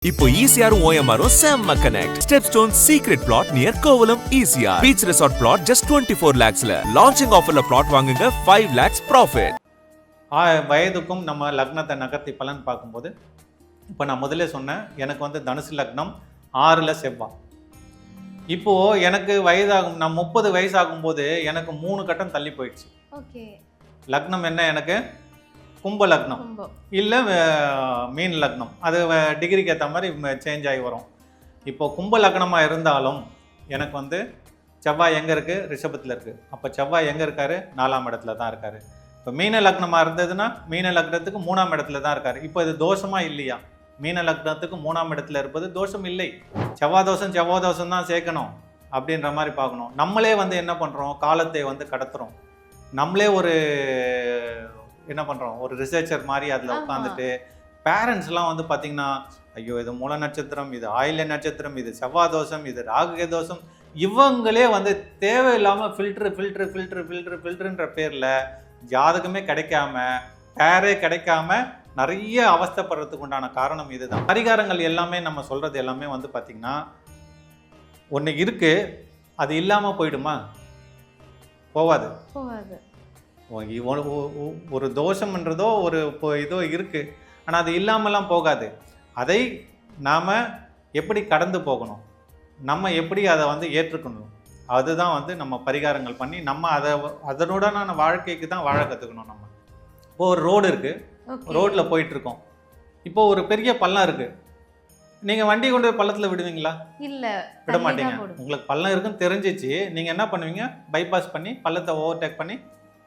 இப்போ ECR OMR செம்ம connect. Stepstone secret plot near Kovalam ECR. Beach resort plot just 24 lakhsல. Launching offerல plot வாங்குங்க 5 lakhs profit. வயதுக்கும் நம்ம லக்னத்தை நகர்த்தி பலன் பார்க்கும்போது இப்போ நான் முதல்ல சொன்னேன், எனக்கு வந்து தனுசு லக்னம் 6ல் செவ்வாய். இப்போது எனக்கு வயதாகும், நான் 30 வயசு ஆகும்போது எனக்கு 3 கட்டம் தள்ளி போயிடுச்சு. ஓகே. லக்னம் என்ன, எனக்கு கும்ப லக்னம் இல்லை மீன் லக்னம். அது டிகிரிக்கு ஏற்ற மாதிரி சேஞ்ச் ஆகி வரும். இப்போ கும்ப லக்னமாக இருந்தாலும் எனக்கு வந்து செவ்வாய் எங்கே இருக்குது, ரிஷபத்தில் இருக்குது. அப்போ செவ்வாய் எங்கே இருக்கார், 4ஆம் இடத்துல தான் இருக்கார். இப்போ மீன லக்னமாக இருந்ததுன்னா மீன லக்னத்துக்கு 3ஆம் இடத்துல தான் இருக்கார். இப்போ இது தோஷமாக இல்லையா? மீன லக்னத்துக்கு 3ஆம் இடத்துல இருப்பது தோஷம் இல்லை. செவ்வாய் தோஷம் தான் சேர்க்கணும் அப்படின்ற மாதிரி பார்க்கணும். நம்மளே வந்து என்ன பண்ணுறோம், காலத்தை வந்து கடத்துகிறோம். நம்மளே ஒரு என்ன பண்ணுறோம், ஒரு ரிசர்ச்சர் மாதிரி அதில் உட்காந்துட்டு பேரண்ட்ஸ்லாம் வந்து பார்த்திங்கன்னா, ஐயோ இது மூல நட்சத்திரம், இது ஆயில்ய நட்சத்திரம், இது செவ்வாய் தோஷம், இது ராகுகே தோஷம், இவங்களே வந்து தேவையில்லாமல் ஃபில்ட்ருன்ற பேரில் ஜாதகமே கிடைக்காம, பேரே கிடைக்காம நிறைய அவஸ்தைப்படுறதுக்கு உண்டான காரணம் இதுதான். பரிகாரங்கள் எல்லாமே நம்ம சொல்கிறது எல்லாமே வந்து பார்த்திங்கன்னா, ஒன்று இருக்குது, அது இல்லாமல் போயிடுமா? போவாது. ஒரு தோஷம்ன்றதோ ஒரு இதோ இருக்குது, ஆனால் அது இல்லாமலாம் போகாது. அதை நாம் எப்படி கடந்து போகணும், நம்ம எப்படி அதை வந்து ஏற்றுக்கணும், அதுதான் வந்து நம்ம பரிகாரங்கள் பண்ணி நம்ம அதனுடனான வாழ்க்கைக்கு தான் வாழ கற்றுக்கணும். நம்ம இப்போ ஒரு ரோடு இருக்குது, ரோட்டில் போயிட்டுருக்கோம். இப்போ ஒரு பெரிய பள்ளம் இருக்குது, நீங்கள் வண்டி கொண்டு போய் பள்ளத்தில் விடுவீங்களா? இல்லை, விட மாட்டீங்க. உங்களுக்கு பள்ளம் இருக்குன்னு தெரிஞ்சிச்சு, நீங்கள் என்ன பண்ணுவீங்க, பைபாஸ் பண்ணி பள்ளத்தை ஓவர்டேக் பண்ணி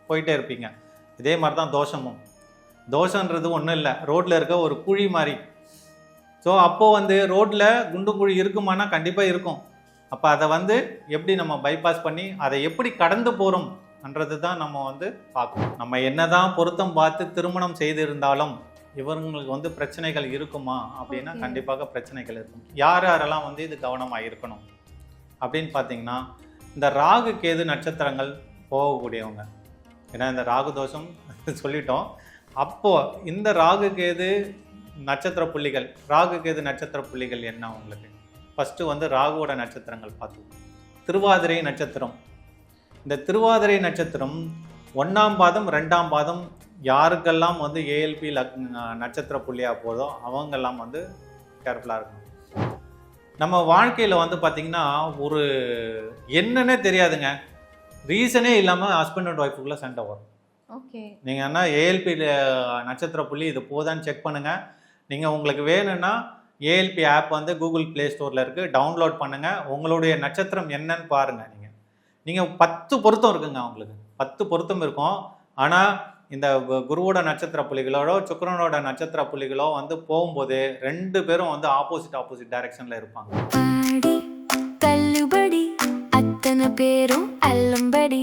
போயிட்டே இருப்பீங்க. இதே மாதிரி தான் தோஷமும். தோஷன்றது ஒன்றும் இல்லை, ரோட்டில் இருக்க ஒரு குழி மாதிரி. ஸோ அப்போது வந்து ரோட்டில் குண்டு குழி இருக்குமானா கண்டிப்பாக இருக்கும். அப்போ அதை வந்து எப்படி நம்ம பைபாஸ் பண்ணி அதை எப்படி கடந்து போகிறோம்ன்றது தான் நம்ம வந்து பார்க்கணும். நம்ம என்ன தான் பொருத்தம் பார்த்து திருமணம் செய்திருந்தாலும் இவங்களுக்கு வந்து பிரச்சனைகள் இருக்குமா அப்படின்னா கண்டிப்பாக பிரச்சனைகள் இருக்கும். யாரெல்லாம் வந்து இது கவனமாக இருக்கணும் அப்படின்னு பார்த்தீங்கன்னா, இந்த ராகு கேது நட்சத்திரங்கள் போகக்கூடியவங்க. ஏன்னா இந்த ராகு தோஷம் சொல்லிட்டோம். அப்போது இந்த ராகு கேது நட்சத்திர புள்ளிகள், ராகு கேது நட்சத்திர புள்ளிகள் என்ன உங்களுக்கு? ஃபஸ்ட்டு வந்து ராகுவோட நட்சத்திரங்கள் பார்த்துக்கோங்க. திருவாதிரை நட்சத்திரம். இந்த திருவாதிரை நட்சத்திரம் 1ஆம் பாதம் 2ஆம் பாதம் யாருக்கெல்லாம் வந்து ஏஎல்பி நட்சத்திர புள்ளியாக போதோ அவங்கெல்லாம் வந்து கேர்ஃபுல்லாக இருக்கணும். நம்ம வாழ்க்கையில் வந்து பார்த்திங்கன்னா ஒரு என்னன்னே தெரியாதுங்க, ரீசனே இல்லாமல் ஹஸ்பண்ட் அண்ட் ஒய்ஃபுக்குள்ளே சண்டை வரும். ஓகே. நீங்கள் என்ன ஏஎல்பி நட்சத்திர புள்ளி இது போதான்னு செக் பண்ணுங்கள். நீங்கள் உங்களுக்கு வேணும்னா ஏஎல்பி ஆப் வந்து கூகுள் ப்ளே ஸ்டோரில் இருக்குது, டவுன்லோட் பண்ணுங்கள். உங்களுடைய நட்சத்திரம் என்னன்னு பாருங்கள். நீங்கள் 10 பொருத்தம் இருக்குங்க, உங்களுக்கு 10 பொருத்தம் இருக்கும். ஆனால் இந்த குருவோட நட்சத்திர புள்ளிகளோட சுக்கிரனோட நட்சத்திர புள்ளிகளோ வந்து போகும்போது 2 பேரும் வந்து ஆப்போசிட் டைரக்ஷனில் இருப்பாங்க. பேரும் அல்லம்படி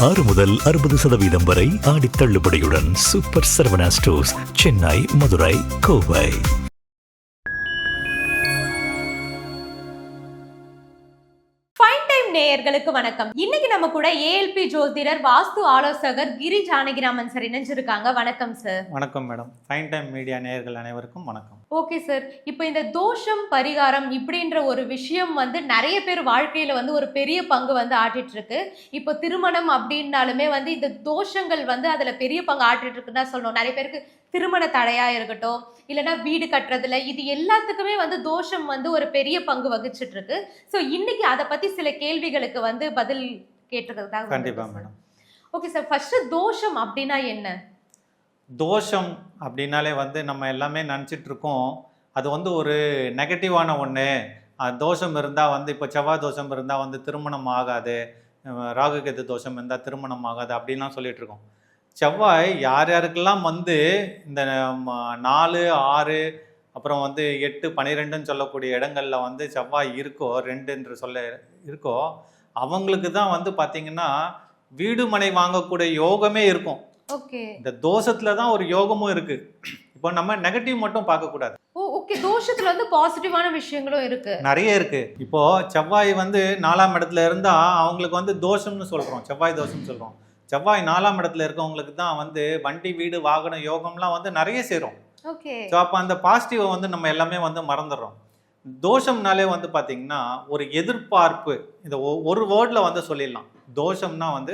6 முதல் 60% வரை ஆடி தள்ளுபடியுடன் சூப்பர் சரவணா ஸ்டோர்ஸ், சென்னை, மதுரை, கோவை. நேயர்களுக்கு வணக்கம். இன்னைக்கு நம்ம கூட ஏஎல்பி ஜோதிடர் வாஸ்து ஆலோசகர் கிரி ஜானகிராமன் சார் இணைஞ்சிருக்காங்க. வணக்கம் சார். வணக்கம் மேடம். ஃபைன் டைம் மீடியா நேயர்கள் அனைவருக்கும் வணக்கம். ஓகே சார், இப்போ இந்த தோஷம் பரிகாரம் இப்படின்ற ஒரு விஷயம் வந்து நிறைய பேர் வாழ்க்கையில வந்து ஒரு பெரிய பங்கு வந்து ஆட்டிட்டு இருக்கு. இப்போ திருமணம் அப்படின்னாலுமே வந்து இந்த தோஷங்கள் வந்து அதுல பெரிய பங்கு ஆட்டிட்டு இருக்குன்னு தான் சொல்லணும். நிறைய பேருக்கு திருமண தடையா இருக்கட்டும், இல்லைன்னா வீடு கட்டுறதுல, இது எல்லாத்துக்குமே வந்து தோஷம் வந்து ஒரு பெரிய பங்கு வகிச்சுட்டு இருக்கு. ஸோ இன்னைக்கு அதை பத்தி சில கேள்விகளுக்கு வந்து பதில் கேட்டுக்கிறதுக்காக. கண்டிப்பா மேடம். ஓகே சார், ஃபர்ஸ்ட் தோஷம் அப்படின்னா என்ன? தோஷம் அப்படின்னாலே வந்து நம்ம எல்லாமே நினச்சிட்டு இருக்கோம் அது வந்து ஒரு நெகட்டிவான ஒன்று. தோஷம் இருந்தால் வந்து இப்போ செவ்வாய் தோஷம் இருந்தால் வந்து திருமணம் ஆகாது, ராகு கேது தோஷம் இருந்தால் திருமணம் ஆகாது அப்படின்லாம் சொல்லிட்டு இருக்கோம். செவ்வாய் யார் யாருக்கெல்லாம் வந்து இந்த 4, 6 அப்புறம் வந்து 8, 12ன்னு சொல்லக்கூடிய இடங்களில் வந்து செவ்வாய் இருக்கோ, 2 என்று சொல்ல இருக்கோ, அவங்களுக்கு தான் வந்து பார்த்தீங்கன்னா வீடு மனை வாங்கக்கூடிய யோகமே இருக்கும். ஓகே. இந்த தோஷத்துல தான் ஒரு யோகமும் இருக்கு. இப்போ நம்ம நெகட்டிவ் மட்டும் பார்க்க கூடாது. ஓகே, தோஷத்துல வந்து பாசிட்டிவான விஷயங்களும் இருக்கு, நிறைய இருக்கு. இப்போ செவ்வாய் வந்து 4ஆம் இடத்துல இருந்தா அவங்களுக்கு வந்து தோஷம்னு சொல்றோம், செவ்வாய் தோஷம்னு சொல்றோம். செவ்வாய் 4ஆம் இடத்துல இருக்கவங்களுக்கு தான் வந்து வண்டி வீடு வாகன யோகம்லாம் வந்து நிறைய சேரும். ஓகே. ஸோ அப்போ அந்த பாசிட்டிவை வந்து நம்ம எல்லாமே வந்து மறந்துடுறோம். தோஷம்னாலே வந்து பார்த்தீங்கன்னா ஒரு எதிர்பார்ப்பு. இந்த ஒரு வேர்டில் வந்து சொல்லிடலாம். தோஷம்னா வந்து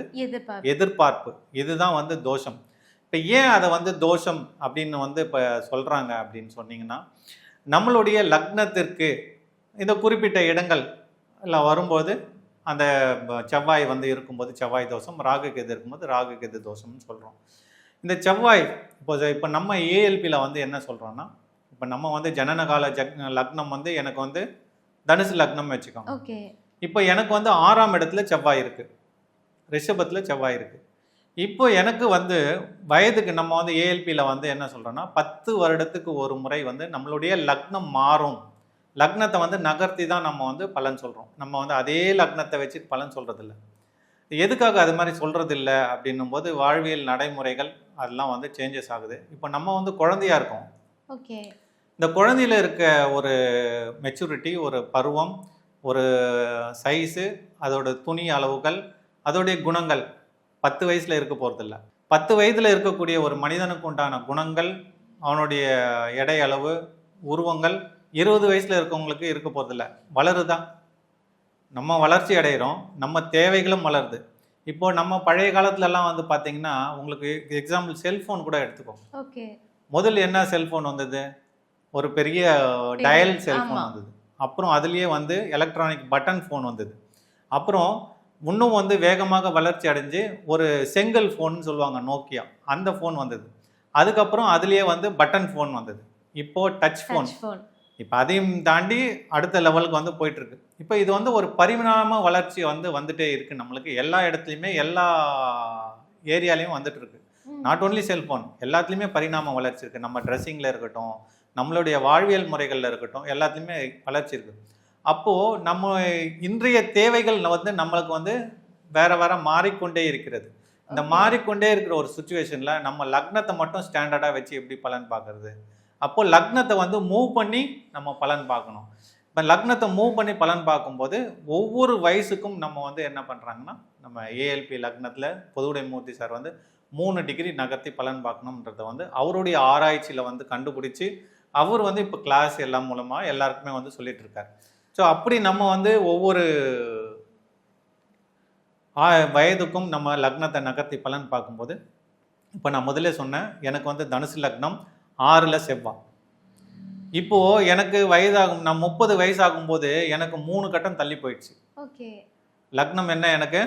எதிர்பார்ப்பு. இதுதான் வந்து தோஷம். இப்போ ஏன் அதை வந்து தோஷம் அப்படின்னு வந்து இப்போ சொல்கிறாங்க அப்படின்னு சொன்னீங்கன்னா, நம்மளுடைய லக்னத்திற்கு இந்த குறிப்பிட்ட இடங்கள் எல்லாம் வரும்போது அந்த செவ்வாய் வந்து இருக்கும்போது செவ்வாய் தோஷம், ராகு கேது இருக்கும்போது ராகு கேது தோஷம்னு சொல்கிறோம். இந்த செவ்வாய் இப்போ நம்ம ஏஎல்பியில் வந்து என்ன சொல்கிறோன்னா, இப்போ நம்ம வந்து ஜனனகால லக்னம் வந்து எனக்கு வந்து தனுசு லக்னம் வச்சுக்கோங்க. ஓகே. இப்போ எனக்கு வந்து 6ஆம் இடத்துல செவ்வாய் இருக்குது, ரிஷபத்தில் செவ்வாய் இருக்குது. இப்போ எனக்கு வந்து வயதுக்கு நம்ம வந்து ஏஎல்பியில் வந்து என்ன சொல்கிறோன்னா 10 வருடத்துக்கு ஒரு முறை வந்து நம்மளுடைய லக்னம் மாறும். லக்னத்தை வந்து நகர்த்தி தான் நம்ம வந்து பலன் சொல்கிறோம். நம்ம வந்து அதே லக்னத்தை வச்சு பலன் சொல்கிறதில்ல. எதுக்காக அது மாதிரி சொல்கிறது இல்லை அப்படின்னும் போது வாழ்வியல் நடைமுறைகள் அதெல்லாம் வந்து சேஞ்சஸ் ஆகுது. இப்போ நம்ம வந்து குழந்தையா இருக்கோம். ஓகே. இந்த குழந்தையில இருக்க ஒரு மெச்சூரிட்டி, ஒரு பருவம், ஒரு சைஸு, அதோட துணி அளவுகள், அதோடைய குணங்கள் 10 வயசில் இருக்க போகிறதில்ல. 10 வயதில் இருக்கக்கூடிய ஒரு மனிதனுக்கு உண்டான குணங்கள், அவனுடைய எடை அளவு, உருவங்கள் 20 வயசில் இருக்கவங்களுக்கு இருக்க போகிறதில்ல. வளருதா? நம்ம வளர்ச்சி அடைகிறோம், நம்ம தேவைகளும் வளருது. இப்போ நம்ம பழைய காலத்துலலாம் வந்து பார்த்தீங்கன்னா, உங்களுக்கு எக்ஸாம்பிள் செல்ஃபோன் கூட எடுத்துக்கோ. ஓகே. முதல்ல என்ன செல்ஃபோன் வந்தது? ஒரு பெரிய டயல் செல்ஃபோன் வந்தது. அப்புறம் அதுலேயே வந்து எலக்ட்ரானிக் பட்டன் ஃபோன் வந்தது. அப்புறம் இன்னும் வந்து வேகமாக வளர்ச்சி அடைஞ்சு ஒரு செங்கல் ஃபோன் சொல்லுவாங்க, நோக்கியா, அந்த ஃபோன் வந்தது. அதுக்கப்புறம் அதுலேயே வந்து பட்டன் ஃபோன் வந்தது. இப்போ டச் ஃபோன். இப்போ அதையும் தாண்டி அடுத்த லெவலுக்கு வந்து போயிட்டுருக்கு. இப்போ இது வந்து ஒரு பரிணாம வளர்ச்சி வந்து வந்துட்டே இருக்குது. நம்மளுக்கு எல்லா இடத்துலையுமே எல்லா ஏரியாலையும் வந்துட்டு இருக்கு. நாட் ஓன்லி செல்ஃபோன், எல்லாத்துலேயுமே பரிணாம வளர்ச்சி இருக்குது. நம்ம ட்ரெஸ்ஸிங்கில் இருக்கட்டும், நம்மளுடைய வாழ்வியல் முறைகளில் இருக்கட்டும், எல்லாத்துலேயுமே வளர்ச்சி இருக்குது. அப்போது நம்ம இன்றைய தேவைகள் வந்து நம்மளுக்கு வந்து வேற வேற மாறிக்கொண்டே இருக்கிறது. இந்த மாறிக்கொண்டே இருக்கிற ஒரு சுச்சுவேஷனில் நம்ம லக்னத்தை மட்டும் ஸ்டாண்டர்டாக வச்சு எப்படி பலன் பார்க்கறது? அப்போ லக்னத்தை வந்து மூவ் பண்ணி நம்ம பலன் பார்க்கணும். இப்போ லக்னத்தை மூவ் பண்ணி பலன் பார்க்கும்போது ஒவ்வொரு வயசுக்கும் நம்ம வந்து என்ன பண்ணுறாங்கன்னா, நம்ம ஏஎல்பி லக்னத்தில் பொதுவுடை மூர்த்தி சார் வந்து 3 டிகிரி நகர்த்தி பலன் பார்க்கணுன்றதை வந்து அவருடைய ஆராய்ச்சியில் வந்து கண்டுபிடிச்சி அவர் வந்து இப்போ கிளாஸ் எல்லாம் மூலமாக எல்லாருக்குமே வந்து சொல்லிட்டு இருக்கார். ஸோ அப்படி நம்ம வந்து ஒவ்வொரு வயதுக்கும் நம்ம லக்னத்தை நகர்த்தி பலன் பார்க்கும்போது, இப்போ நான் முதல்ல சொன்னேன், எனக்கு வந்து தனுசு லக்னம் 6ல் செவ்வாய். இப்போது எனக்கு வயதாகும், நான் 30 வயசாகும்போது எனக்கு 3 கட்டம் தள்ளி போயிடுச்சு. ஓகே. லக்னம் என்ன? எனக்கு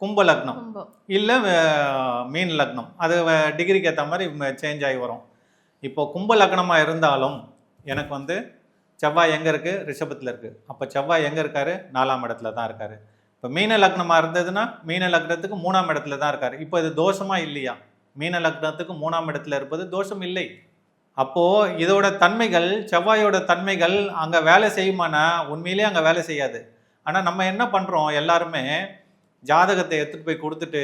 கும்ப லக்னம் இல்லை மீன் லக்னம். அது டிகிரிக்கு ஏற்ற மாதிரி சேஞ்ச் ஆகி வரும். இப்போ கும்ப லக்னமாக இருந்தாலும் எனக்கு வந்து செவ்வாய் எங்கே இருக்குது? ரிஷபத்தில் இருக்குது. அப்போ செவ்வாய் எங்கே இருக்கார்? 4ஆம் இடத்துல தான் இருக்கார். இப்போ மீன லக்னமாக இருந்ததுன்னா மீன லக்னத்துக்கு 3ஆம் இடத்துல தான் இருக்கார். இப்போ இது தோஷமாக இல்லையா? மீன லக்னத்துக்கு 3ஆம் இடத்துல இருப்பது தோஷம் இல்லை. அப்போது இதோட தன்மைகள், செவ்வாயோட தன்மைகள் அங்கே வேலை செய்யுமானா? உண்மையிலே அங்கே வேலை செய்யாது. ஆனால் நம்ம என்ன பண்ணுறோம், எல்லாருமே ஜாதகத்தை எடுத்துகிட்டு போய் கொடுத்துட்டு,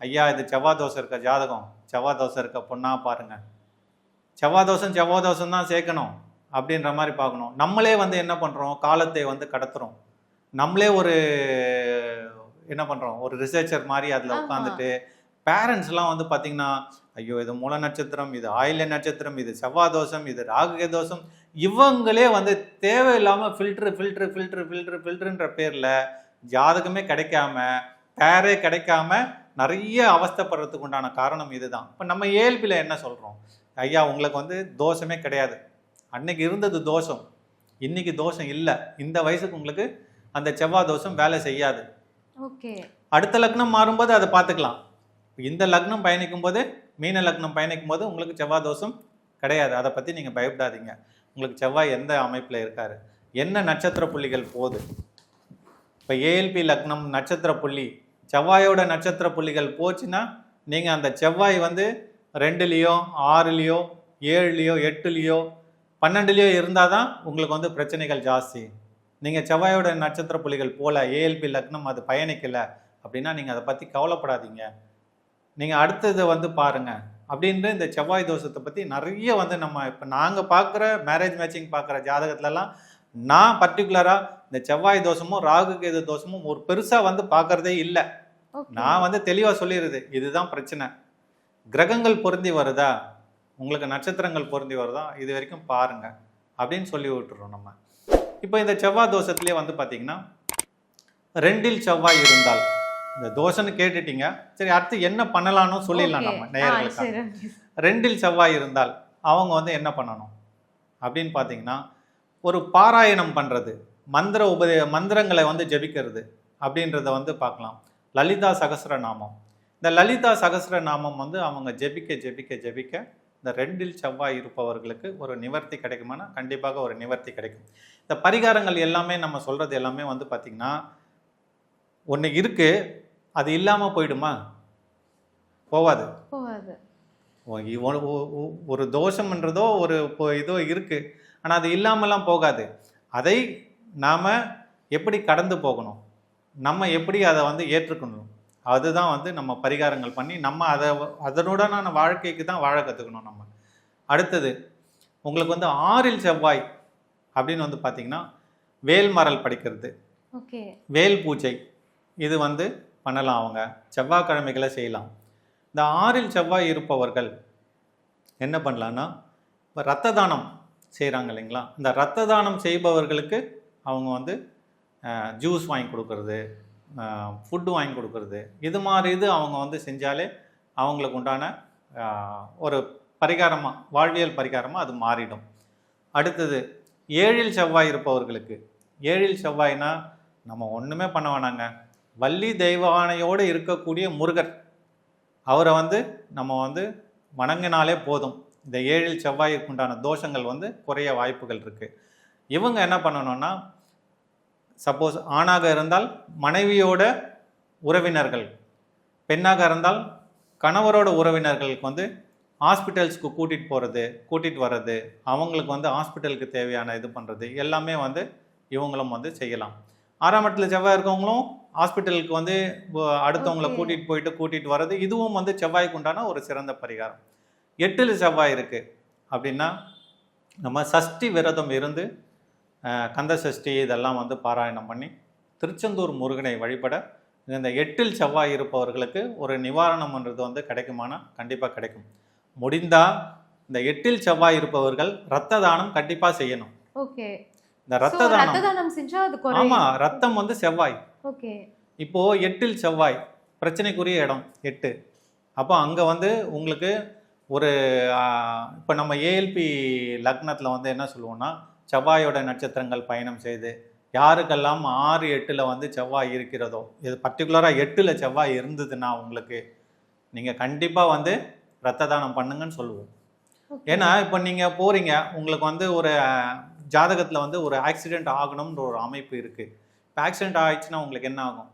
ஐயா இது செவ்வாய் தோஷம் இருக்க ஜாதகம், செவ்வாய் தோஷம் இருக்க பொண்ணா பாருங்கள், செவ்வாய் தோஷம் தான் சேர்க்கணும் அப்படின்ற மாதிரி பார்க்கணும். நம்மளே வந்து என்ன பண்ணுறோம், காலத்தை வந்து கடத்துகிறோம். நம்மளே ஒரு என்ன பண்ணுறோம், ஒரு ரிசர்ச்சர் மாதிரி அதில் உட்காந்துட்டு பேரண்ட்ஸ்லாம் வந்து பார்த்திங்கன்னா, ஐயோ இது மூல நட்சத்திரம், இது ஆயில்ய நட்சத்திரம், இது செவ்வாய் தோஷம், இது ராகு தோஷம், இவங்களே வந்து தேவையில்லாமல் ஃபில்ட்ருன்ற பேரில் ஜாதகமே கிடைக்காம, பேரே கிடைக்காம நிறைய அவஸ்தைப்படுறதுக்கு உண்டான காரணம் இதுதான். இப்போ நம்ம ஏஎல்பியில் என்ன சொல்கிறோம், ஐயா உங்களுக்கு வந்து தோஷமே கிடையாது, அன்னைக்கு இருந்தது தோஷம், இன்னைக்கு தோஷம் இல்லை, இந்த வயசுக்கு உங்களுக்கு அந்த செவ்வாய் தோஷம் வேலை செய்யாது. ஓகே. அடுத்த லக்னம் மாறும்போது அதை பார்த்துக்கலாம். இந்த லக்னம் பயணிக்கும் போது, மீன லக்னம் பயணிக்கும் போது உங்களுக்கு செவ்வாய் தோஷம் கிடையாது. அதை பற்றி நீங்கள் பயப்படாதீங்க. உங்களுக்கு செவ்வாய் எந்த அமைப்பில் இருக்காரு, என்ன நட்சத்திர புள்ளிகள் போகுது. இப்போ ஏஎல்பி லக்னம் நட்சத்திர புள்ளி, செவ்வாயோட நட்சத்திர புள்ளிகள் போச்சுன்னா நீங்கள் அந்த செவ்வாய் வந்து 2லேயோ 6லேயோ 7லேயோ 8லேயோ 12லேயோ இருந்தால் தான் உங்களுக்கு வந்து பிரச்சனைகள் ஜாஸ்தி. நீங்கள் செவ்வாயோட நட்சத்திர புள்ளிகள் போல ஏஎல்பி லக்னம் அது பயணிக்கலை அப்படின்னா நீங்கள் அதை பற்றி கவலைப்படாதீங்க, நீங்கள் அடுத்ததை வந்து பாருங்கள் அப்படின்ட்டு. இந்த செவ்வாய் தோஷத்தை பற்றி நிறைய வந்து நம்ம இப்போ நாங்கள் பார்க்குற மேரேஜ் மேட்சிங் பார்க்குற ஜாதகத்துலலாம் நான் பர்டிகுலராக இந்த செவ்வாய் தோஷமும் ராகு கேது தோஷமும் ஒரு பெருசாக வந்து பார்க்குறதே இல்லை. நான் வந்து தெளிவாக சொல்லிடுறது, இதுதான் பிரச்சனை. கிரகங்கள் பொருந்தி வருதா, உங்களுக்கு நட்சத்திரங்கள் பொருந்தி வருதா இது வரைக்கும் பாருங்க அப்படின்னு சொல்லி விட்டுறோம் நம்ம. இப்போ இந்த செவ்வாய் தோஷத்திலே வந்து பார்த்தீங்கன்னா 2இல் செவ்வாய் இருந்தால், இந்த தோஷம்னு கேட்டுட்டீங்க, சரி அடுத்து என்ன பண்ணலாம்னு சொல்லிடலாம் நம்ம நேயர்களுக்கு. 2இல் செவ்வாய் இருந்தால் அவங்க வந்து என்ன பண்ணணும் அப்படின்னு பார்த்தீங்கன்னா, ஒரு பாராயணம் பண்ணுறது, மந்திரங்களை வந்து ஜபிக்கிறது அப்படின்றத வந்து பார்க்கலாம். லலிதா சகஸ்ரநாமம், இந்த லலிதா சகஸ்ரநாமம் வந்து அவங்க ஜபிக்க ஜபிக்க ஜபிக்க இந்த 2இல் செவ்வாய் இருப்பவர்களுக்கு ஒரு நிவர்த்தி கிடைக்குமானா கண்டிப்பாக ஒரு நிவர்த்தி கிடைக்கும். இந்த பரிகாரங்கள் எல்லாமே நம்ம சொல்கிறது எல்லாமே வந்து பார்த்திங்கன்னா, ஒன்று இருக்குது, அது இல்லாமல் போயிடுமா? போவாது. ஒரு தோஷம்ன்றதோ ஒரு இதோ இருக்குது, ஆனால் அது இல்லாமலாம் போகாது. அதை நாம் எப்படி கடந்து போகணும், நம்ம எப்படி அதை வந்து ஏற்றுக்கணும், அதுதான் வந்து நம்ம பரிகாரங்கள் பண்ணி நம்ம அதனுடனான வாழ்க்கைக்கு தான் வாழ கற்றுக்கணும் நம்ம. அடுத்தது உங்களுக்கு வந்து 6இல் செவ்வாய் அப்படின்னு வந்து பார்த்தீங்கன்னா, வேல்மரல் படிக்கிறது, வேல் பூஜை, இது வந்து பண்ணலாம். அவங்க செவ்வாய்க்கிழமைகளை செய்யலாம். இந்த 6இல் செவ்வாய் இருப்பவர்கள் என்ன பண்ணலான்னா, இப்போ ரத்த தானம் செய்கிறாங்க இல்லைங்களா, இந்த ரத்த தானம் செய்பவர்களுக்கு அவங்க வந்து ஜூஸ் வாங்கி கொடுக்கறது, ஃபுட்டு வாங்கி கொடுக்கறது, இது மாதிரி இது அவங்க வந்து செஞ்சாலே அவங்களுக்கு உண்டான ஒரு பரிகாரமாக, வாழ்வியல் பரிகாரமாக அது மாறிடும். அடுத்தது 7இல் செவ்வாய் இருப்பவர்களுக்கு, 7இல் செவ்வாய்னா நம்ம ஒன்றுமே பண்ண வேணாங்க, வள்ளி தெய்வானையோடு இருக்கக்கூடிய முருகர், அவரை வந்து நம்ம வந்து வணங்கினாலே போதும். இந்த 7இல் செவ்வாய்க்கு உண்டான தோஷங்கள் வந்து குறைய வாய்ப்புகள் இருக்குது. இவங்க என்ன பண்ணணும்னா, சப்போஸ் ஆணாக இருந்தால் மனைவியோட உறவினர்கள், பெண்ணாக இருந்தால் கணவரோட உறவினர்களுக்கு வந்து ஹாஸ்பிட்டல்ஸ்க்கு கூட்டிகிட்டு வர்றது, அவங்களுக்கு வந்து ஹாஸ்பிட்டலுக்கு தேவையான இது பண்ணுறது எல்லாமே வந்து இவங்களும் வந்து செய்யலாம். 6ஆம் இடத்துல செவ்வாய் இருக்கவங்களும் ஹாஸ்பிட்டலுக்கு வந்து அடுத்தவங்களை கூட்டிகிட்டு வர்றது, இதுவும் வந்து செவ்வாய்க்கு உண்டான ஒரு சிறந்த பரிகாரம். 8இல் செவ்வாய் இருக்குது அப்படின்னா, நம்ம சஷ்டி விரதம் இருந்து கந்த சஷ்டி இதெல்லாம் வந்து பாராயணம் பண்ணி திருச்செந்தூர் முருகனை வழிபட இந்த 8இல் செவ்வாய் இருப்பவர்களுக்கு ஒரு நிவாரணம்ன்றது வந்து கிடைக்குமானா கண்டிப்பாக கிடைக்கும். முடிந்தால் இந்த 8இல் செவ்வாய் இருப்பவர்கள் ரத்த தானம் கண்டிப்பாக செய்யணும். இந்த ரத்த தானம் செஞ்சா அது குறையும். ஆமா, ரத்தம் வந்து செவ்வாய். இப்போ 8இல் செவ்வாய் பிரச்சனைக்குரிய இடம் 8. அப்போ அங்கே வந்து உங்களுக்கு ஒரு இப்போ நம்ம ஏஎல்பி லக்னத்தில் வந்து என்ன சொல்லுவோம்னா, செவ்வாயோட நட்சத்திரங்கள் பயணம் செய்து யாருக்கெல்லாம் 6, 8ல் வந்து செவ்வாய் இருக்கிறதோ, இது பர்டிகுலராக 8ல் செவ்வாய் இருந்ததுன்னா உங்களுக்கு நீங்கள் கண்டிப்பாக வந்து ரத்த தானம் பண்ணுங்கன்னு சொல்லுவோம். ஏன்னா இப்போ நீங்கள் போகிறீங்க, உங்களுக்கு வந்து ஒரு ஜாதகத்தில் வந்து ஒரு ஆக்சிடெண்ட் ஆகணும்ன்ற ஒரு அமைப்பு இருக்குது. இப்போ ஆக்சிடெண்ட் ஆகிடுச்சுன்னா உங்களுக்கு என்ன ஆகும்?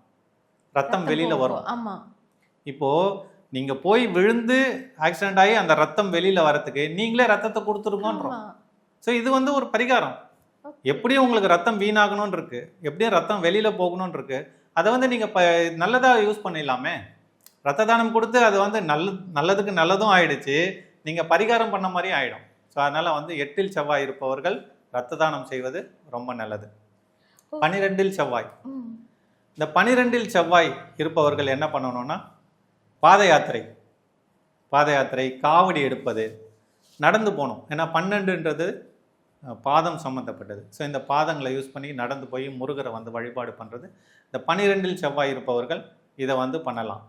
ரத்தம் வெளியில் வரும். ஆமாம். இப்போது நீங்கள் போய் விழுந்து ஆக்சிடெண்ட் ஆகி அந்த ரத்தம் வெளியில் வரத்துக்கு நீங்களே ரத்தத்தை கொடுத்துருங்கன்றோம். ஸோ இது வந்து ஒரு பரிகாரம். எப்படியும் உங்களுக்கு ரத்தம் வீணாகணும்னு இருக்கு, எப்படியும் ரத்தம் வெளியில் போகணும்னு இருக்கு, அதை வந்து நீங்கள் நல்லதாக யூஸ் பண்ணிடலாமே. ரத்த தானம் கொடுத்து அது வந்து நல்லதுக்கு நல்லதும் ஆயிடுச்சு, நீங்கள் பரிகாரம் பண்ண மாதிரி ஆகிடும். ஸோ அதனால் வந்து 8இல் செவ்வாய் இருப்பவர்கள் ரத்த தானம் செய்வது ரொம்ப நல்லது. 12இல் செவ்வாய், இந்த 12இல் செவ்வாய் இருப்பவர்கள் என்ன பண்ணணும்னா, பாத யாத்திரை, காவடி எடுப்பது, நடந்து போகணும். ஏன்னா 12ன்றது பாதம் சம்மந்தப்பட்டது. ஸோ இந்த பாதங்களை யூஸ் பண்ணி நடந்து போய் முருகரை வந்து வழிபாடு பண்ணுறது, இந்த 12இல் செவ்வாய் இருப்பவர்கள் இதை வந்து பண்ணலாம்.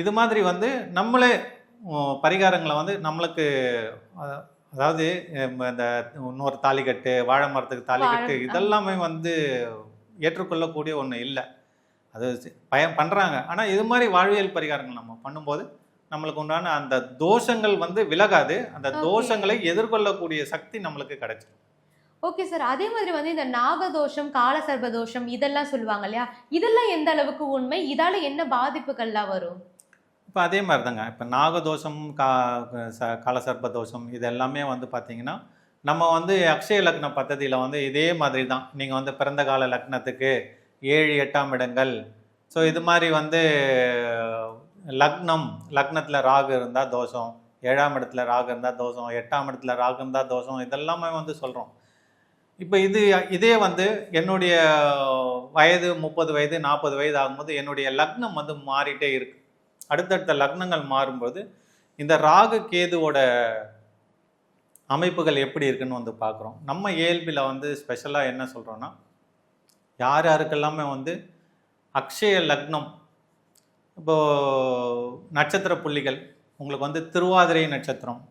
இது மாதிரி வந்து நம்மளே பரிகாரங்களை வந்து நம்மளுக்கு, அதாவது இந்த இன்னொரு தாலிக்கட்டு, வாழை மரத்துக்கு தாலிக்கட்டு, இதெல்லாமே வந்து ஏற்றுக்கொள்ளக்கூடிய ஒன்று இல்லை. அது பண்ணுறாங்க. ஆனால் இது மாதிரி வாழ்வியல் பரிகாரங்கள் நம்ம பண்ணும்போது நம்மளுக்கு உண்டான அந்த தோஷங்கள் வந்து விலகாது, அந்த தோஷங்களை எதிர்கொள்ளக்கூடிய சக்தி நம்மளுக்கு கிடைச்சிடும். ஓகே சார், அதே மாதிரி வந்து இந்த நாகதோஷம், காலசர்ப தோஷம் இதெல்லாம் சொல்லுவாங்க இல்லையா, இதெல்லாம் எந்த அளவுக்கு உண்மை, இதால என்ன பாதிப்புகள்லாம் வரும்? இப்போ அதே மாதிரி தாங்க, இப்போ நாகதோஷம், காலசர்ப தோஷம் இது எல்லாமே வந்து பார்த்தீங்கன்னா, நம்ம வந்து அக்ஷய லக்ன பദ്ധதியில் வந்து இதே மாதிரி தான். நீங்கள் வந்து பிறந்த கால லக்னத்துக்கு 7, 8ஆம் இடங்கள், ஸோ இது மாதிரி வந்து லக்னத்தில் ராகு இருந்தால் தோஷம், 7ஆம் இடத்துல ராகு இருந்தால் தோஷம், 8ஆம் இடத்துல ராகு இருந்தால் தோஷம், இதெல்லாமே வந்து சொல்கிறோம். இப்போ இதே வந்து என்னுடைய வயது 30 வயது 40 வயது ஆகும்போது என்னுடைய லக்னம் வந்து மாறிட்டே இருக்கு. அடுத்தடுத்த லக்னங்கள் மாறும்போது இந்த ராகு கேதுவோட அமைப்புகள் எப்படி இருக்குன்னு வந்து பார்க்குறோம். நம்ம ஏஎல்பியில் வந்து ஸ்பெஷலாக என்ன சொல்கிறோன்னா, யார் யாருக்கெல்லாமே வந்து அக்ஷய லக்னம், இப்போது நட்சத்திர புள்ளிகள் உங்களுக்கு வந்து திருவாதிரை நட்சத்திரம்,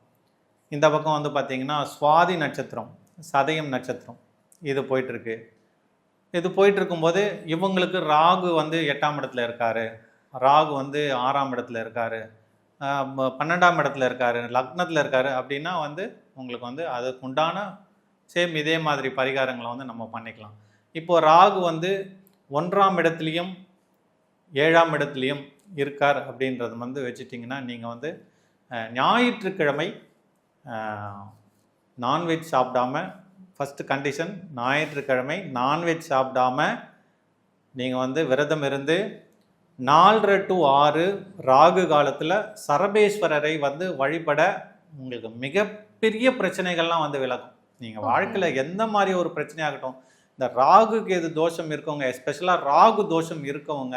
இந்த பக்கம் வந்து பார்த்திங்கன்னா சுவாதி நட்சத்திரம், சதயம் நட்சத்திரம், இது போயிட்டுருக்கு. இது போயிட்டுருக்கும்போது இவங்களுக்கு ராகு வந்து 8ஆம் இடத்துல இருக்கார், ராகு வந்து 6ஆம் இடத்துல இருக்கார், 12ஆம் இடத்துல இருக்கார், லக்னத்தில் இருக்கார் அப்படின்னா வந்து உங்களுக்கு வந்து அதுக்கு உண்டான சேம் இதே மாதிரி பரிகாரங்களை வந்து நம்ம பண்ணிக்கலாம். இப்போது ராகு வந்து 1ஆம் இடத்துலையும் 7ஆம் இடத்துலையும் இருக்கார் அப்படின்றது வந்து வச்சுட்டிங்கன்னா, நீங்கள் வந்து ஞாயிற்றுக்கிழமை நான்வெஜ் சாப்பிடாம, ஃபஸ்ட்டு கண்டிஷன் ஞாயிற்றுக்கிழமை நான்வெஜ் சாப்பிடாம நீங்கள் வந்து விரதம் இருந்து 4:30 to 6 ராகு காலத்தில் சரபேஸ்வரரை வந்து வழிபட உங்களுக்கு மிகப்பெரிய பிரச்சனைகள்லாம் வந்து விலகும். நீங்கள் வாழ்க்கையில் எந்த மாதிரி ஒரு பிரச்சனையாகட்டும், இந்த ராகு கேது தோஷம் இருக்கவங்க, எஸ்பெஷலாக ராகு தோஷம் இருக்கவங்க,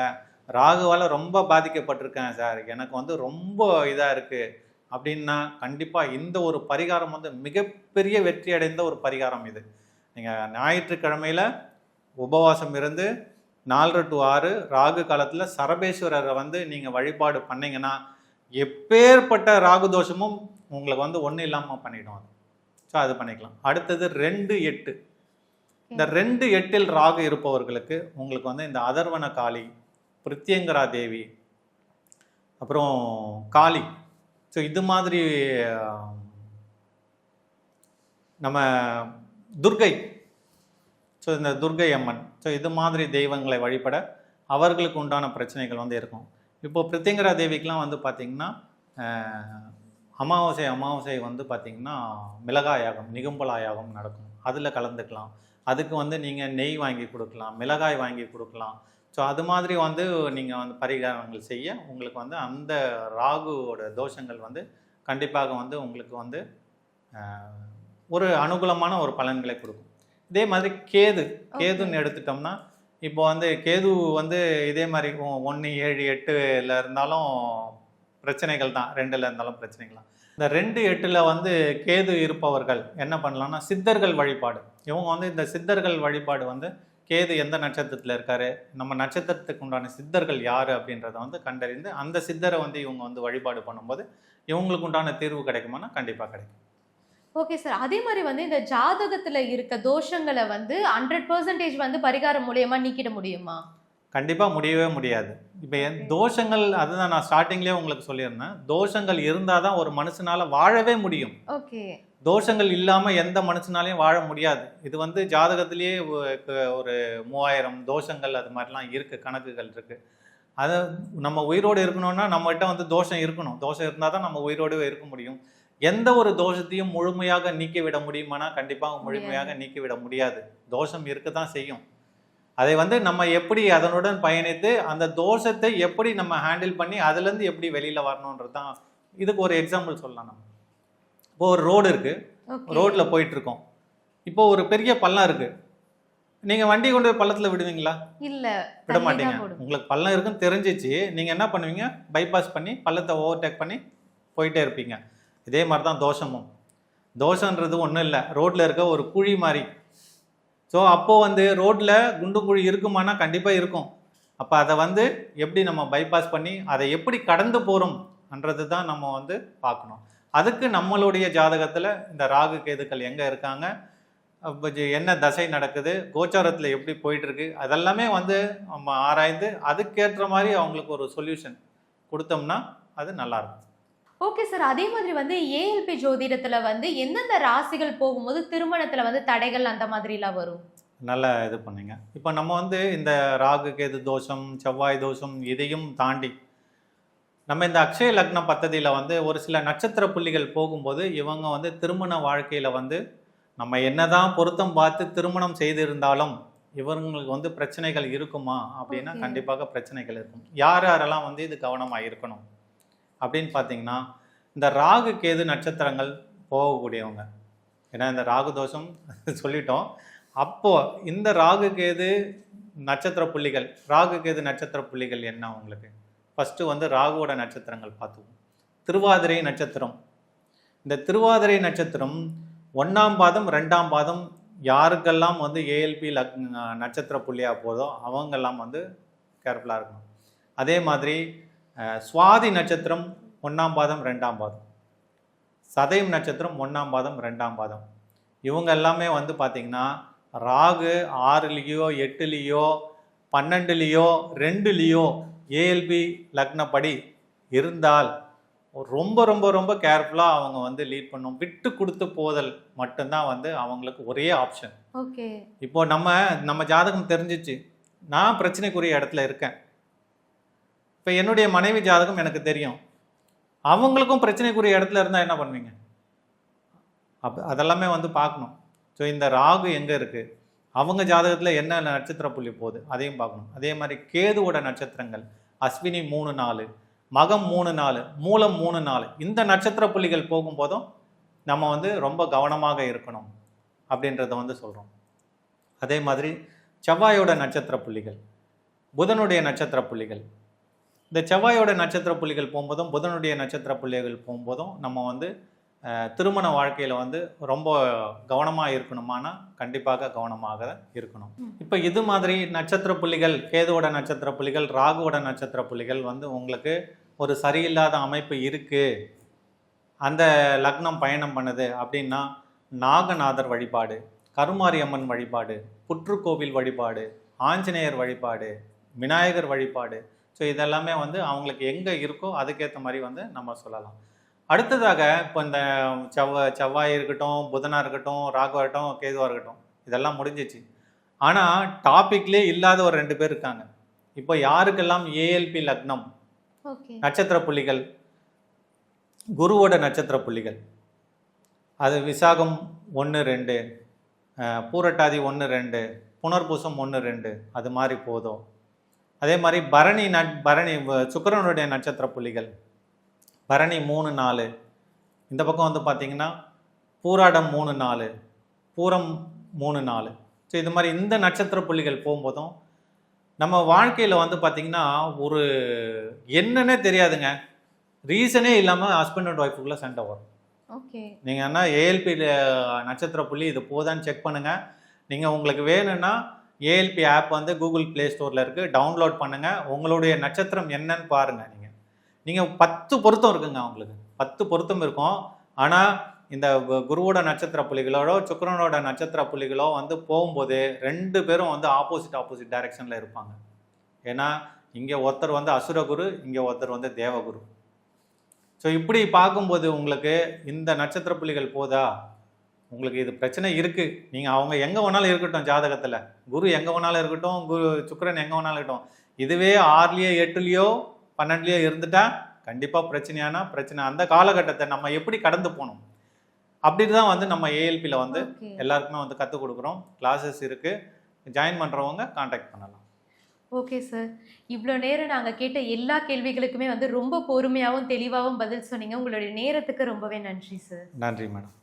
ராகுவால் ரொம்ப பாதிக்கப்பட்டிருக்கேன் சார், எனக்கு வந்து ரொம்ப இதாக இருக்குது அப்படின்னா கண்டிப்பாக இந்த ஒரு பரிகாரம் வந்து மிகப்பெரிய வெற்றி அடைந்த ஒரு பரிகாரம் இது. நீங்கள் ஞாயிற்றுக்கிழமையில் உபவாசம் இருந்து 4:30 to 6 ராகு காலத்தில் சரபேஸ்வரரை வந்து நீங்கள் வழிபாடு பண்ணிங்கன்னா எப்பேற்பட்ட ராகு தோஷமும் உங்களுக்கு வந்து ஒன்றும் இல்லாமல் பண்ணிவிடும். ஸோ அது பண்ணிக்கலாம். அடுத்தது 2-8. இந்த 2-8 ராகு இருப்பவர்களுக்கு உங்களுக்கு வந்து இந்த அதர்வன காளி, பிரித்யங்கரா தேவி, அப்புறம் காளி, ஸோ இது மாதிரி நம்ம துர்கை, ஸோ இந்த துர்கை அம்மன், ஸோ இது மாதிரி தெய்வங்களை வழிபட அவர்களுக்கு உண்டான பிரச்சனைகள் வந்து இருக்கும். இப்போது பிரித்யங்கரா தேவிக்கெலாம் வந்து பார்த்திங்கன்னா அமாவாசை வந்து பார்த்திங்கன்னா மிளகாய் யாகம், நிகும்பலா யாகம் நடக்கும், அதில் கலந்துக்கலாம். அதுக்கு வந்து நீங்கள் நெய் வாங்கி கொடுக்கலாம், மிளகாய் வாங்கி கொடுக்கலாம். ஸோ அது மாதிரி வந்து நீங்கள் வந்து பரிகாரங்கள் செய்ய உங்களுக்கு வந்து அந்த ராகுவோட தோஷங்கள் வந்து கண்டிப்பாக வந்து உங்களுக்கு வந்து ஒரு அனுகூலமான ஒரு பலன்களை கொடுக்கும். இதே மாதிரி கேதுன்னு எடுத்துட்டோம்னா, இப்போ வந்து கேது வந்து இதே மாதிரி 1, 7, 8ல் இருந்தாலும் பிரச்சனைகள் தான், 2ல் இருந்தாலும் பிரச்சனைகள் தான். இந்த 2-8ல் வந்து கேது இருப்பவர்கள் என்ன பண்ணலாம்னா, சித்தர்கள் வழிபாடு. இவங்க வந்து இந்த சித்தர்கள் வழிபாடு வந்து கேது எந்த நட்சத்திரத்தில் இருக்காரு, நம்ம நட்சத்திரத்துக்கு உண்டான சித்தர்கள் யார் அப்படின்றத வந்து கண்டறிந்து அந்த சித்தரை வந்து இவங்க வந்து வழிபாடு பண்ணும்போது இவங்களுக்கு உண்டான தீர்வு கிடைக்குமானா கண்டிப்பாக கிடைக்கும். Okay sir. அதே மாதிரி வந்து இந்த ஜாதகத்தில் இருக்க தோஷங்களை வந்து 100% வந்து பரிகாரம் மூலியமாக நீக்கிட முடியுமா? கண்டிப்பாக முடியவே முடியாது. இப்போ தோஷங்கள், அதுதான் நான் ஸ்டார்டிங்லேயே உங்களுக்கு சொல்லியிருந்தேன், தோஷங்கள் இருந்தால் தான் ஒரு மனுஷனால் வாழவே முடியும். ஓகே. தோஷங்கள் இல்லாமல் எந்த மனுஷனாலையும் வாழ முடியாது. இது வந்து ஜாதகத்திலேயே ஒரு 3000 தோஷங்கள் அது மாதிரிலாம் இருக்குது, கணக்குகள் இருக்குது. அதை நம்ம உயிரோடு இருக்கணும்னா நம்மகிட்ட வந்து தோஷம் இருக்கணும். தோஷம் இருந்தால் தான் நம்ம உயிரோடு இருக்க முடியும். எந்த ஒரு தோஷத்தையும் முழுமையாக நீக்கிவிட முடியுமானா கண்டிப்பாக முழுமையாக நீக்கிவிட முடியாது. தோஷம் இருக்க தான் செய்யும். அதை வந்து நம்ம எப்படி அதனுடன் பயணித்து அந்த தோஷத்தை எப்படி நம்ம ஹேண்டில் பண்ணி அதுலேருந்து எப்படி வெளியில் வரணுன்றது தான். இதுக்கு ஒரு எக்ஸாம்பிள் சொல்லலாம். நம்ம இப்போ ஒரு ரோடு இருக்குது, ரோட்டில் போயிட்டுருக்கோம். இப்போ ஒரு பெரிய பள்ளம் இருக்குது, நீங்கள் வண்டி கொண்டு போய் பள்ளத்தில் விடுவீங்களா? இல்லை, விட மாட்டீங்க. உங்களுக்கு பள்ளம் இருக்குன்னு தெரிஞ்சிச்சு, நீங்கள் என்ன பண்ணுவீங்க, பைபாஸ் பண்ணி பள்ளத்தை ஓவர்டேக் பண்ணி போயிட்டே இருப்பீங்க. இதே மாதிரி தான் தோஷமும். தோஷன்றது ஒன்றும் இல்லை, ரோட்டில் இருக்க ஒரு குழி மாதிரி. ஸோ அப்போது வந்து ரோட்டில் குண்டு குழி இருக்குமானா கண்டிப்பாக இருக்கும். அப்போ அதை வந்து எப்படி நம்ம பைபாஸ் பண்ணி அதை எப்படி கடந்து போகிறோம்ன்றது தான் நம்ம வந்து பார்க்கணும். அதுக்கு நம்மளுடைய ஜாதகத்தில் இந்த ராகு கேதுக்கள் எங்கே இருக்காங்க, என்ன தசை நடக்குது, கோச்சாரத்தில் எப்படி போயிட்டுருக்கு, அதெல்லாமே வந்து நம்ம ஆராய்ந்து அதுக்கேற்ற மாதிரி அவங்களுக்கு ஒரு சொல்யூஷன் கொடுத்தோம்னா அது நல்லாயிருக்கும். Okay sir. அதே மாதிரி வந்து ஏஎல்பி ஜோதிடத்தில் வந்து எந்தெந்த ராசிகள் போகும்போது திருமணத்தில் வந்து தடைகள் அந்த மாதிரிலாம் வரும்? நல்லா இது பண்ணுங்க. இப்போ நம்ம வந்து இந்த ராகு கேது தோஷம், செவ்வாய் தோஷம் இதையும் தாண்டி நம்ம இந்த அக்ஷய லக்ன பத்ததியில் வந்து ஒரு சில நட்சத்திர புள்ளிகள் போகும்போது இவங்க வந்து திருமண வாழ்க்கையில் வந்து நம்ம என்னதான் பொருத்தம் பார்த்து திருமணம் செய்திருந்தாலும் இவங்களுக்கு வந்து பிரச்சனைகள் இருக்குமா அப்படின்னா கண்டிப்பாக பிரச்சனைகள் இருக்கும். யார் யாரெல்லாம் வந்து இது கவனமாக இருக்கணும் அப்படின்னு பார்த்தீங்கன்னா, இந்த ராகு கேது நட்சத்திரங்கள் போகக்கூடியவங்க. ஏன்னா இந்த ராகு தோஷம் சொல்லிட்டோம். அப்போது இந்த ராகு கேது நட்சத்திர புள்ளிகள் என்ன உங்களுக்கு? ஃபஸ்ட்டு வந்து ராகுவோட நட்சத்திரங்கள் பார்த்துக்குவோம். திருவாதிரை நட்சத்திரம். இந்த திருவாதிரை நட்சத்திரம் 1ஆம் பாதம் 2ஆம் பாதம் யாருக்கெல்லாம் வந்து ஏஎல்பி நட்சத்திர புள்ளியாக போதோ அவங்கெல்லாம் வந்து கேர்ஃபுல்லாக இருக்கணும். அதே மாதிரி சுவாதி நட்சத்திரம் 1ஆம் பாதம் 2ஆம் பாதம், சதயம் நட்சத்திரம் 1ஆம் பாதம் 2ஆம் பாதம், இவங்க எல்லாமே வந்து பார்த்திங்கன்னா ராகு 6லேயோ 8லேயோ 12லேயோ 2லேயோ ஏஎல்பி லக்னப்படி இருந்தால் ரொம்ப ரொம்ப ரொம்ப கேர்ஃபுல்லாக அவங்க வந்து லீட் பண்ணும். விட்டு கொடுத்து போதல் மட்டும்தான் வந்து அவங்களுக்கு ஒரே ஆப்ஷன். ஓகே. இப்போ நம்ம ஜாதகம் தெரிஞ்சிச்சு, நான் பிரச்சனைக்குரிய இடத்துல இருக்கேன். இப்போ என்னுடைய மனைவி ஜாதகம் எனக்கு தெரியும், அவங்களுக்கும் பிரச்சனைக்குரிய இடத்துல இருந்தால் என்ன பண்ணுவீங்க? அதெல்லாமே வந்து பார்க்கணும். ஸோ இந்த ராகு எங்கே இருக்குது, அவங்க ஜாதகத்தில் என்ன நட்சத்திர புள்ளி போகுது அதையும் பார்க்கணும். அதே மாதிரி கேதுவோட நட்சத்திரங்கள் அஸ்வினி 3-4, மகம் 3-4, மூலம் 3-4, இந்த நட்சத்திர புள்ளிகள் போகும்போதும் நம்ம வந்து ரொம்ப கவனமாக இருக்கணும் அப்படின்றத வந்து சொல்கிறோம். அதே மாதிரி செவ்வாயோட நட்சத்திர புள்ளிகள், புதனுடைய நட்சத்திர புள்ளிகள், இந்த செவ்வாயோட நட்சத்திர புள்ளிகள் போகும்போதும் புதனுடைய நட்சத்திர புள்ளிகள் போகும்போதும் நம்ம வந்து திருமண வாழ்க்கையில் வந்து ரொம்ப கவனமாக இருக்கணுமானா கண்டிப்பாக கவனமாக இருக்கணும். இப்போ இது மாதிரி நட்சத்திர புள்ளிகள், கேதுவோட நட்சத்திர புள்ளிகள், ராகுவோட நட்சத்திர புள்ளிகள் வந்து உங்களுக்கு ஒரு சரியில்லாத அமைப்பு இருக்குது, அந்த லக்னம் பயணம் பண்ணுது அப்படின்னா நாகநாதர் வழிபாடு, கருமாரியம்மன் வழிபாடு, புற்றுக்கோவில் வழிபாடு, ஆஞ்சநேயர் வழிபாடு, விநாயகர் வழிபாடு, ஸோ இதெல்லாமே வந்து அவங்களுக்கு எங்கே இருக்கோ அதுக்கேற்ற மாதிரி வந்து நம்ம சொல்லலாம். அடுத்ததாக இப்போ இந்த செவ்வாய் இருக்கட்டும், புதனாக இருக்கட்டும், ராகுவாக இருக்கட்டும், கேதுவாக இருக்கட்டும், இதெல்லாம் முடிஞ்சிச்சு. ஆனால் டாபிக்லேயே இல்லாத ஒரு 2 பேர் இருக்காங்க. இப்போ யாருக்கெல்லாம் ஏஎல்பி லக்னம் நட்சத்திர புள்ளிகள், குருவோட நட்சத்திர புள்ளிகள், அது விசாகம் 1-2, பூரட்டாதி 1-2, புனர்பூசம் 1-2, அது மாதிரி போதும். அதே மாதிரி பரணி சுக்கிரனுடைய நட்சத்திர புள்ளிகள் பரணி 3-4, இந்த பக்கம் வந்து பார்த்திங்கன்னா பூராடம் 3-4, பூரம் 3-4. ஸோ இது மாதிரி இந்த நட்சத்திர புள்ளிகள் போகும்போதும் நம்ம வாழ்க்கையில் வந்து பார்த்திங்கன்னா ஒரு என்னன்னே தெரியாதுங்க, ரீசனே இல்லாமல் ஹஸ்பண்ட் அண்ட் ஒய்ஃபுக்குள்ளே சண்டை வரும். ஓகே. நீங்கள் என்ன ஏஎல்பி நட்சத்திர புள்ளி இது போதான்னு செக் பண்ணுங்கள். நீங்கள் உங்களுக்கு வேணும்னா ஏஎல்பி ஆப் வந்து கூகுள் ப்ளே ஸ்டோரில் இருக்குது, டவுன்லோட் பண்ணுங்கள். உங்களுடைய நட்சத்திரம் என்னன்னு பாருங்கள். நீங்கள் 10 பொருத்தம் இருக்குங்க, அவங்களுக்கு 10 பொருத்தம் இருக்கும். ஆனால் இந்த குருவோட நட்சத்திர புள்ளிகளோட சுக்கிரனோட நட்சத்திர புள்ளிகளோ வந்து போகும்போது 2 பேரும் வந்து ஆப்போசிட் டைரெக்ஷனில் இருப்பாங்க. ஏன்னா இங்கே ஒருத்தர் வந்து அசுரகுரு, இங்கே ஒருத்தர் வந்து தேவகுரு. ஸோ இப்படி பார்க்கும்போது உங்களுக்கு இந்த நட்சத்திர புள்ளிகள் போதா, உங்களுக்கு இது பிரச்சனை இருக்குது. நீங்கள் அவங்க எங்கே வேணாலும் இருக்கட்டும், ஜாதகத்தில் குரு எங்கே வேணாலும் இருக்கட்டும், சுக்கிரன் எங்கே வேணாலும் இருக்கட்டும், இதுவே 6லேயோ 8லேயோ 12லேயோ இருந்துட்டா கண்டிப்பாக பிரச்சனை. அந்த காலகட்டத்தை நம்ம எப்படி கடந்து போகணும் அப்படி தான் வந்து நம்ம ஏஎல்பியில் வந்து எல்லாருக்குமே வந்து கற்றுக் கொடுக்குறோம். கிளாஸஸ் இருக்குது, ஜாயின் பண்ணுறவங்க கான்டாக்ட் பண்ணலாம். ஓகே சார், இவ்வளோ நேரம் நாங்கள் கேட்ட எல்லா கேள்விகளுக்குமே வந்து ரொம்ப பொறுமையாகவும் தெளிவாகவும் பதில் சொன்னீங்க. உங்களுடைய நேரத்துக்கு ரொம்பவே நன்றி சார். நன்றி மேடம்.